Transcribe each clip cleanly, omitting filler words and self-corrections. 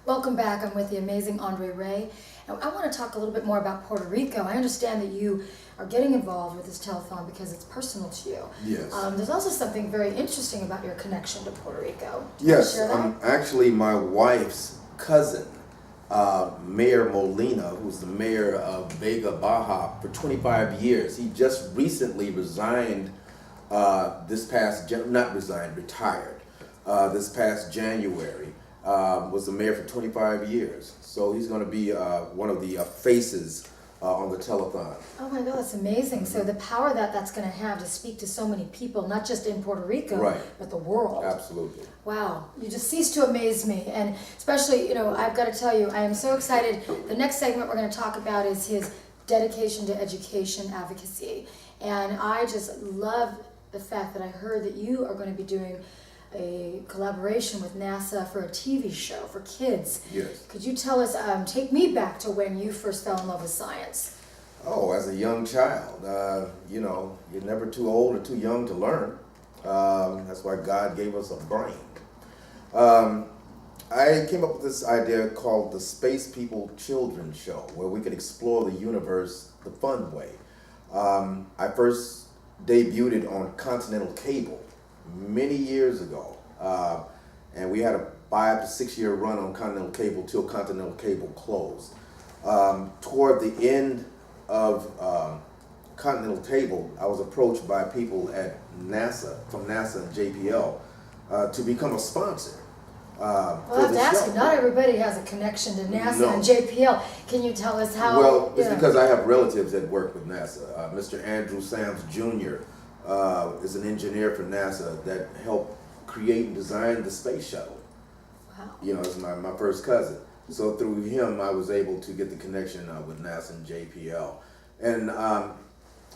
Welcome back. I'm with the amazing Andre Ray. And I want to talk a little bit more about Puerto Rico. I understand that you are getting involved with this telethon because it's personal to you. Yes. There's also something very interesting about your connection to Puerto Rico. Yes, share that? actually my wife's cousin, Mayor Molina, who's the mayor of Vega Baja for 25 years. He just recently resigned retired this past January. Was the mayor for 25 years. So he's going to be one of the faces on the telethon. Oh my God, that's amazing. So the power that that's going to have to speak to so many people, not just in Puerto Rico, Right. but the world. Absolutely. Wow, you just cease to amaze me. And especially, I've got to tell you, I am so excited. The next segment we're going to talk about is his dedication to education advocacy. And I just love the fact that I heard that you are going to be doing a collaboration with NASA for a TV show for kids. Yes. Could you tell us, take me back to when you first fell in love with science? Oh, as a young child, you're never too old or too young to learn. That's why God gave us a brain. I came up with this idea called the Space People Children's Show, where we could explore the universe the fun way. I first debuted it on Continental Cable many years ago, and we had a 5 to 6 year run on Continental Cable till Continental Cable closed. Toward the end of Continental Cable, I was approached by people at NASA, from NASA and JPL, to become a sponsor. Well, I have to ask you, not everybody has a connection to NASA and JPL. Can you tell us how? Well, it's because I have relatives that work with NASA. Mr. Andrew Sams Jr. Is an engineer for NASA that helped create and design the space shuttle. Wow. It's my first cousin. So through him, I was able to get the connection with NASA and JPL. And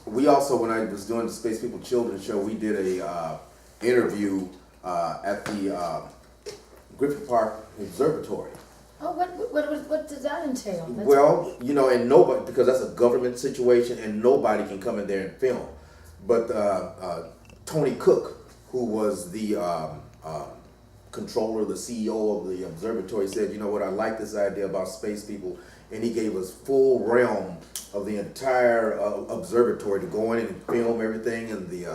we also, when I was doing the Space People Children's Show, we did a interview at the Griffith Park Observatory. Oh, what does that entail? Well, and nobody, because that's a government situation and nobody can come in there and film. But Tony Cook, who was the controller, the CEO of the observatory, said, you know what, I like this idea about space people. And he gave us full realm of the entire observatory to go in and film everything and the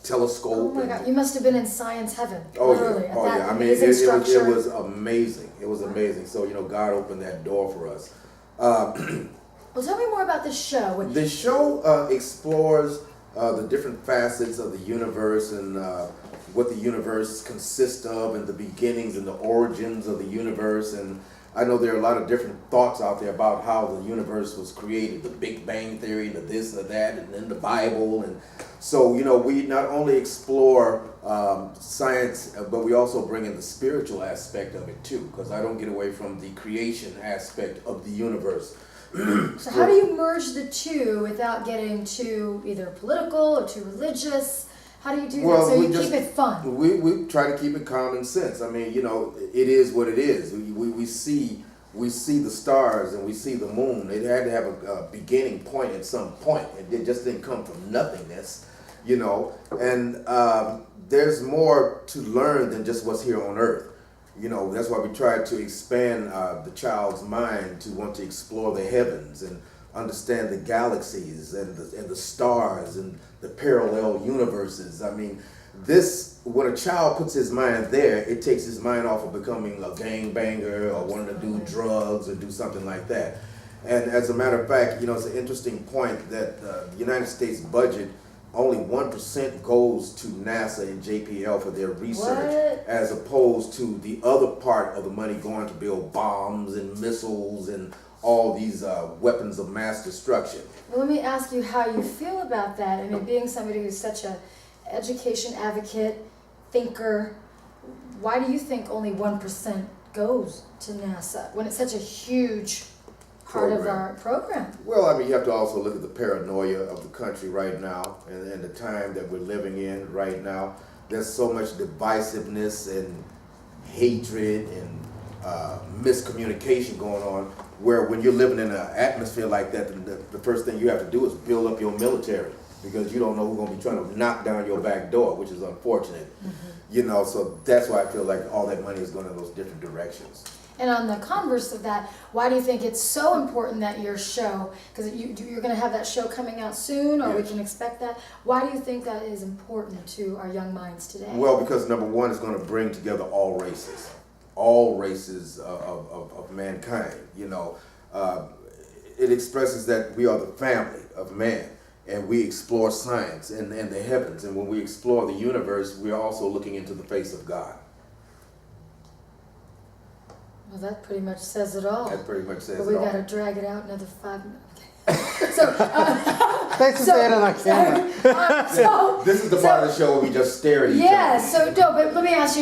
telescope. Oh my God, you must have been in science heaven. Oh literally, yeah, that I mean, it was amazing. It was amazing. So, God opened that door for us. Well, tell me more about this show. The show explores the different facets of the universe and what the universe consists of and the beginnings and the origins of the universe. And I know there are a lot of different thoughts out there about how the universe was created, the Big Bang Theory, the this and the that, and then the Bible. And so, we not only explore science, but we also bring in the spiritual aspect of it too, because I don't get away from the creation aspect of the universe. So how do you merge the two without getting too either political or too religious? How do you do that so you keep it fun? We try to keep it common sense. I mean, it is what it is. We see the stars and we see the moon. It had to have a beginning point at some point. It just didn't come from nothingness, And there's more to learn than just what's here on Earth. That's why we try to expand the child's mind to want to explore the heavens and understand the galaxies and the stars and the parallel universes. I mean, when a child puts his mind there, it takes his mind off of becoming a gangbanger or wanting to do drugs or do something like that. And as a matter of fact, it's an interesting point that the United States budget, only 1% goes to NASA and JPL for their research, as opposed to the other part of the money going to build bombs and missiles and all these weapons of mass destruction. Well, let me ask you how you feel about that. I mean, being somebody who's such an education advocate, thinker, why do you think only 1% goes to NASA when it's such a huge part of our program? Well, I mean, you have to also look at the paranoia of the country right now and the time that we're living in right now. There's so much divisiveness and hatred and miscommunication going on, where when you're living in an atmosphere like that, the first thing you have to do is build up your military. because you don't know who's going to be trying to knock down your back door, which is unfortunate. Mm-hmm. You know, so that's why I feel like all that money is going in those different directions. And on the converse of that, why do you think it's so important that your show, because you're going to have that show coming out soon, or we Yes. can expect that, why do you think that is important to our young minds today? Well, because number one, it's going to bring together all races of mankind. You know, it expresses that we are the family of man, and we explore science and the heavens. And when we explore the universe, we are also looking into the face of God. Well, that pretty much says it all. That pretty much says But we it all. got to drag it out another 5 minutes. Okay. So, Thanks for saying it on camera. so, This is the part of the show where we just stare at each yeah, other. so no, but let me ask you